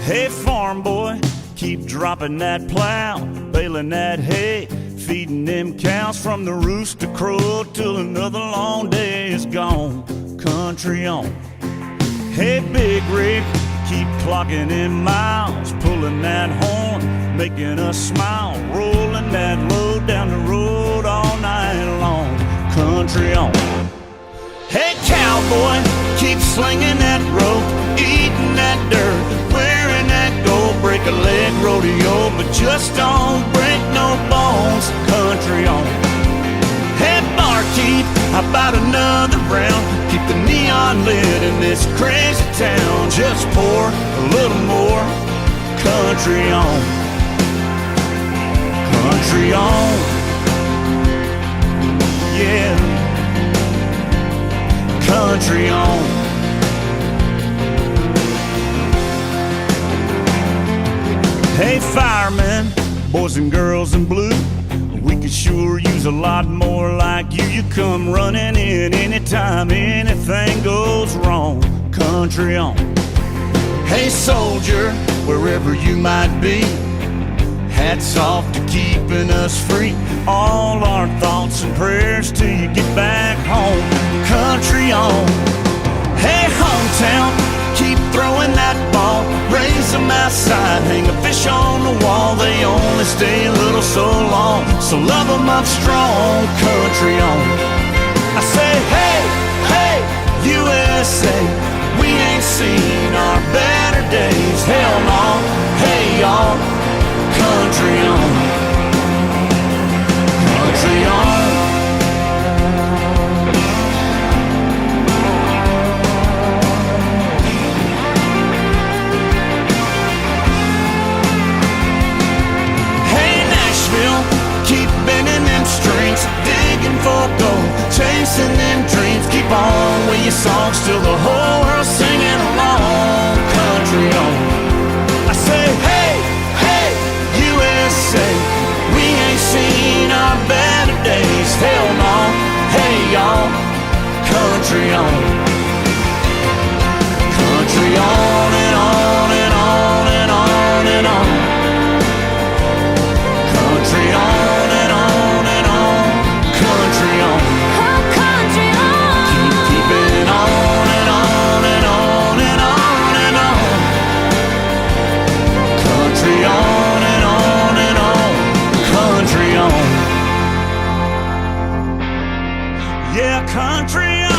Hey, farm boy, keep dropping that plow, baling that hay, feeding them cows from the rooster crow till another long day is gone. Country on. Hey, Big Rig, keep clocking in miles, pulling that horn, making us smile, rolling that load down the road all night long. Country on. Hey, cowboy, keep slinging that rope, eating that dirt, wearing that gold, break a leg rodeo, but just don't break no bones. Country on. Hey, barkeep, how about another round? Keep the neon lit in this crazy town. Just pour a little more. Country on. Country on. Yeah. Country on. Hey, firemen, boys and girls in blue, we could sure use a lot more like you. You come running in anytime anything goes wrong. Country on. Hey, soldier, wherever you might be, hats off to keeping us free. All our thoughts and prayers till you get back home. Country on. Hey, hometown, keep throwing that ball, raise them outside, hang a fish on the wall. They only stay a little so long, so love them up strong. Country on. I say, hey, hey, USA, we ain't seen our better days. Hell no, hey y'all. Country on. Country on. Keep bending them strings, digging for gold, chasing them dreams. Keep on with your songs till the whole world's singing along. Country on. I say, hey, hey, USA, we ain't seen our better days. Hell no, hey y'all. Country on. Country on and on and on and on and on. Country on and on and on. Country on. Oh, country on. Keep it on and on and on and on and on. Country on and on and on. Country on. Yeah, country on.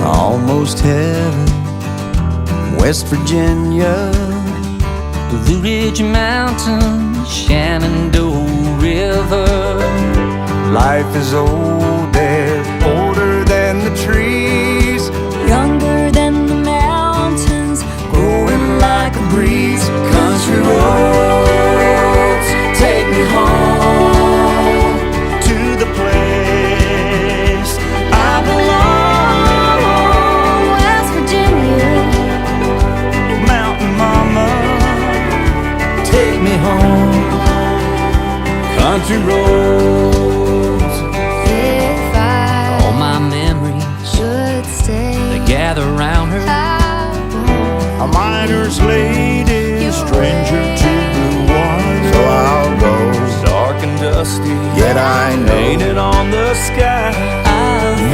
Almost heaven, West Virginia, Blue Ridge Mountains, Shenandoah River. life is old there, older than the trees, Younger than the mountains, growing like a breeze. Country roads take me home To the place I belong. West Virginia. Mountain mama, take me home. Country roads, If I All my memories, should stay, they gather round her. a miner's lady, stranger to the water. so I'll go. Dark and dusty, Yet I know painted on the sky.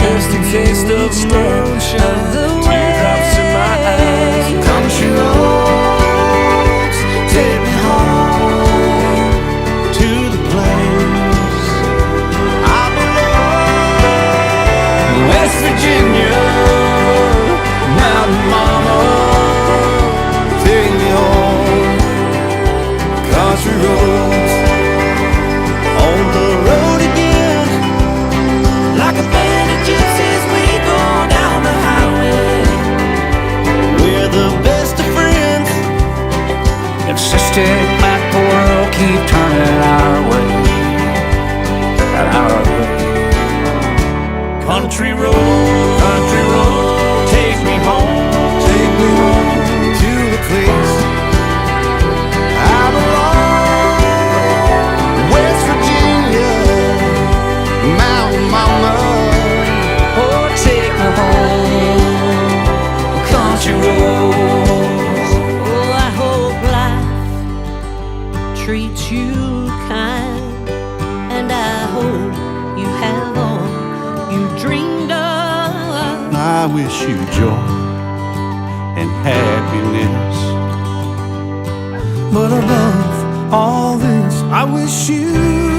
Misty taste of moonshine, teardrops in my eyes. country roads take me home To the place paycheck, might the world keep turning our way. Our way. Country road, take me home To the place I belong, West Virginia, Mountain Mama. Oh, take me home, country roads. Oh, I hope life treats you kind, and I hope you have all you dreamed of. I wish you joy and happiness. But above all this, I wish you